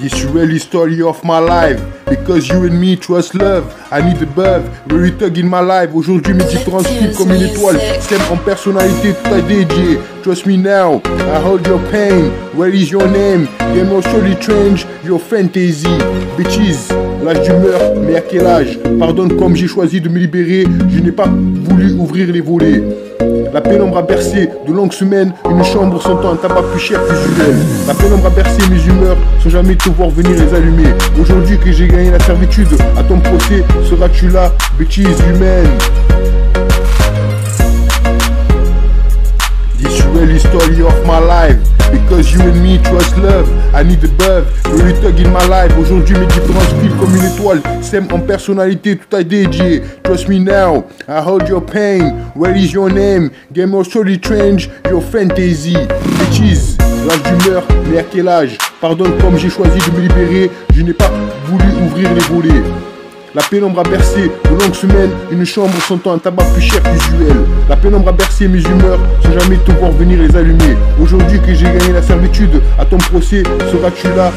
This really story of my life. Because you and me trust love. I need the buzz, very thug in my life. Aujourd'hui mes différences filent comme une étoile. Stem en personnalité, tout a dédié. Trust me now, I hold your pain. Where is your name? Game of story change, your fantasy. Bitches, l'âge du meurtre, mais à quel âge? Pardonne comme j'ai choisi de me libérer. Je n'ai pas voulu ouvrir les volets. La pénombre a bercé de longues semaines, une chambre sentant un tabac plus cher qu'usuel. La pénombre a bercé mes humeurs, sans jamais te voir venir les allumer. Aujourd'hui que j'ai gagné la servitude, à ton procès, seras-tu là, bêtise humaine? This really story of my life. Because you and me trust love, I need the buzz, very thug in my life. Aujourd'hui mes différences filent comme une étoile. Sème en personnalité, tout a dédié. Trust me now, I hold your pain. Where is your name? Game of story change, your fantasy. Bitches, l'âge du meurtre, mais à quel âge? Pardonne comme j'ai choisi de me libérer. Je n'ai pas voulu ouvrir les volets. La pénombre a bercé de longues semaines, une chambre sentant un tabac plus cher qu'usuel. La pénombre a bercé mes humeurs, sans jamais te voir venir les allumer. Aujourd'hui que j'ai gagné la servitude, à ton procès, seras-tu là?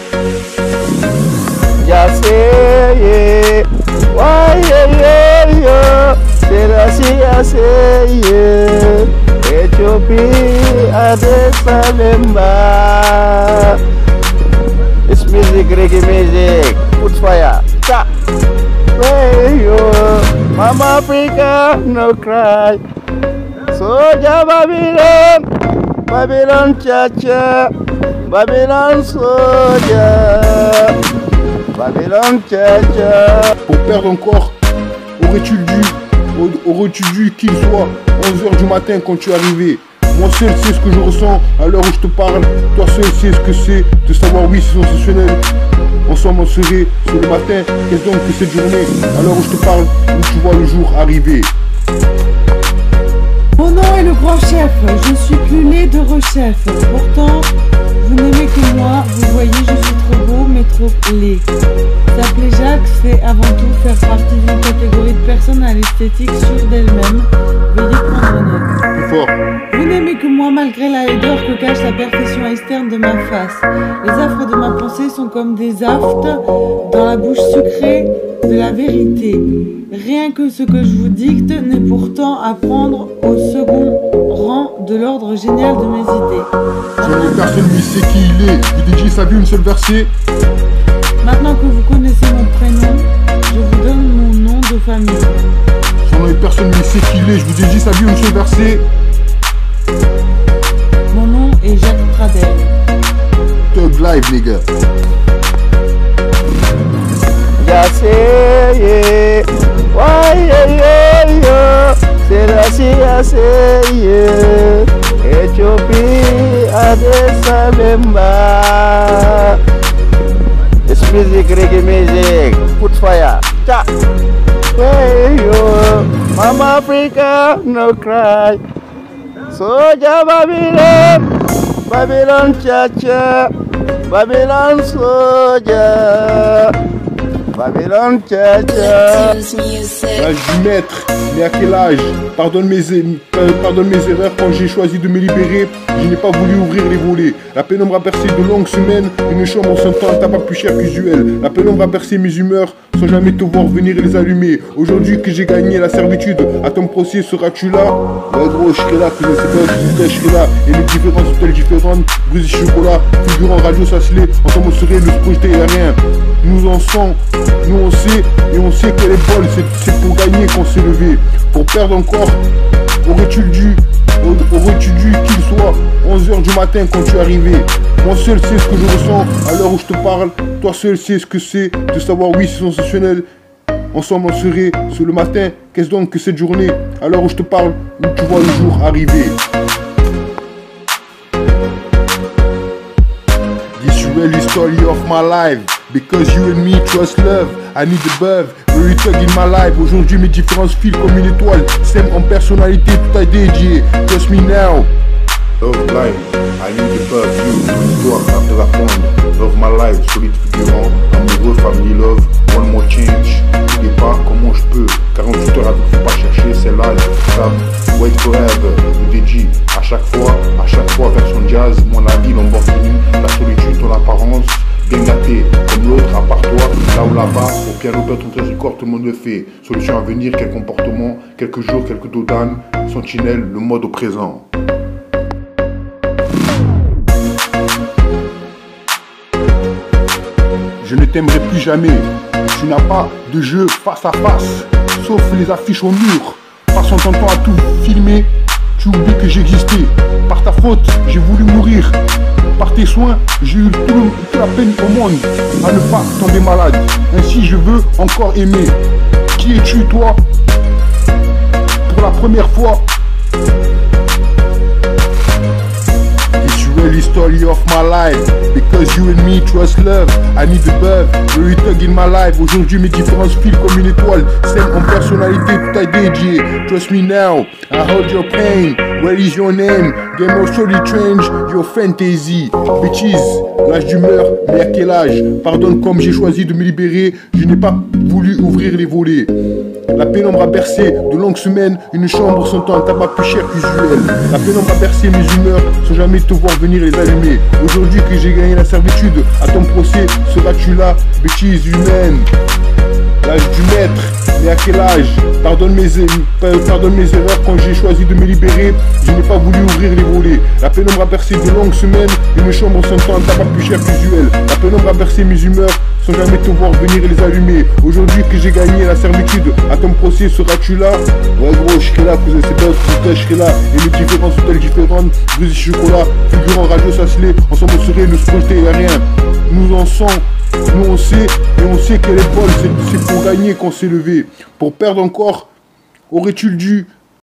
Yaseye, wayeye, Selassie Yaseye, Ethiopie, Addis Ababa. It's music, reggae music, put fire, ta. Hey yo, Mama Africa, no cry. Soldier Babylon, Babylon cha-cha, Babylon soldier, Babylon cha-cha. Pour perdre encore, aurais-tu dû qu'il soit 11h du matin quand tu es arrivé? Moi seul sais ce que je ressens à l'heure où je te parle. Toi seul sais ce que c'est de savoir oui c'est sensationnel. Ensemble on serait sur le matin. Qu'est-ce donc que cette journée à l'heure où je te parle, où tu vois le jour arriver? Mon nom est le grand chef, je suis plus né de rechef. Pourtant, vous n'aimez que moi, vous voyez, je suis trop beau, mais trop laid. S'appeler Jacques, c'est avant tout faire partie d'une catégorie de personnes à l'esthétique sûre d'elles-mêmes. Veuillez prendre note. Plus fort. Vous n'aimez que moi malgré la laideur que cache la perfection externe de ma face. Les affres de ma pensée sont comme des aftes dans la bouche sucrée de la vérité. Rien que ce que je vous dicte n'est pourtant à prendre au second rang de l'ordre génial de mes idées. Jamais personne ne sait qui il est. Il dit sa vie une seule versée. Maintenant que vous connaissez mon prénom, je vous donne mon nom de famille. Jamais personne ne sait qui il est. Je vous ai dit sa vie une seule versée. Mon nom est Jacques Pradel. Thug live, les gars. Yaseye, wayeye, Selassie Yaseye, Ethiopie, Addis Ababa. It's music, reggae music, put fire, ta. Hey yo, Mama Africa, no cry. Soldier Babylon, Babylon cha-cha, Babylon soldier, Babylon cha-cha. L'âge du maître, mais à quel âge? Pardonne mes erreurs quand j'ai choisi de me libérer. Je n'ai pas voulu ouvrir les volets. La pénombre a bercé de longues semaines, une chambre sentant un tabac plus cher qu'usuel. La pénombre a bercé mes humeurs, sans jamais te voir venir les allumer. Aujourd'hui que j'ai gagné la servitude, à ton procès seras-tu là? Ouais gros, je serai là, que je sais pas, je serai là. Et les différences sont-elles différentes? Brise chocolat, figurant radio s'asseler, ensemble on serait ne se projeter à rien. Nous en sommes, nous on sait, et on sait qu'elle est bonne, c'est pour gagner qu'on s'est levé. Pour perdre encore, aurais-tu dû qu'il soit 11h du matin quand tu es arrivé? Moi seul sais ce que je ressens à l'heure où je te parle. Toi seul sais ce que c'est de savoir oui c'est sensationnel. Ensemble on serait sur le matin. Qu'est-ce donc que cette journée à l'heure où je te parle, où tu vois le jour arriver? This really story of my life. Because you and me trust love, I need the buzz, very thug in my life. Aujourd'hui mes différences filent comme une étoile. Sème en personnalité, tout a dédié. Trust me now. Love life, I need the buzz, you, l'histoire après la fond. Love my life, solide figurant, amoureux, family love, one more change. Je sais pas comment je peux, 48 heures avec faut pas chercher, c'est là, je wait forever, le DJ, à chaque fois, version jazz, mon avis, Lamborghini, la solitude, ton apparence. bien gâté. Comme l'autre, à part toi, là ou là-bas, au piano, ton record, tout le monde le fait. Solution à venir, quel comportement, quelques jours, quelques dos d'âne, sentinelle, le mode au présent. Je ne t'aimerai plus jamais. Tu n'as pas de jeu face à face, sauf les affiches au mur. Passant ton temps à tout filmer, tu oublies que j'existais. Par ta faute, j'ai voulu mourir. Par tes soins, j'ai eu toute la peine au monde à ne pas tomber malade. Ainsi, je veux encore aimer. Qui es-tu, toi? Pour la première fois. The story of my life, because you and me trust love. I need the love, very thug in my life. Aujourd'hui mes différences filent comme une étoile, celle en personnalité tout à dédié. Trust me now, I hold your pain. Where is your name? Game of story change your fantasy. Bitches, l'âge d'humeur, mais à quel âge? Pardonne comme j'ai choisi de me libérer, je n'ai pas voulu ouvrir les volets. La pénombre a bercé de longues semaines, une chambre sentant un tabac plus cher qu'usuel. La pénombre a bercé mes humeurs, sans jamais te voir venir les allumer. Aujourd'hui que j'ai gagné la servitude, à ton procès, seras-tu là, bêtise humaine? L'âge du maître, mais à quel âge? Pardonne mes erreurs quand j'ai choisi de me libérer, je n'ai pas voulu ouvrir les volets. La pénombre a bercé de longues semaines, une chambre sentant un tabac plus cher qu'usuel. La pénombre a bercé mes humeurs, sans jamais te voir venir les allumer. Aujourd'hui que j'ai gagné la servitude, à ton procès seras-tu là? Ouais gros, je serai là, cousin c'est d'autres, je serai là. Et les différences sont-elles différentes? Brise chocolat, figurant radio Sasley, ensemble on serait, ne se projeter, y'a rien. Nous en sommes, nous on sait, et on sait quelle épaule, c'est pour gagner qu'on s'est levé. Pour perdre encore, aurais-tu dû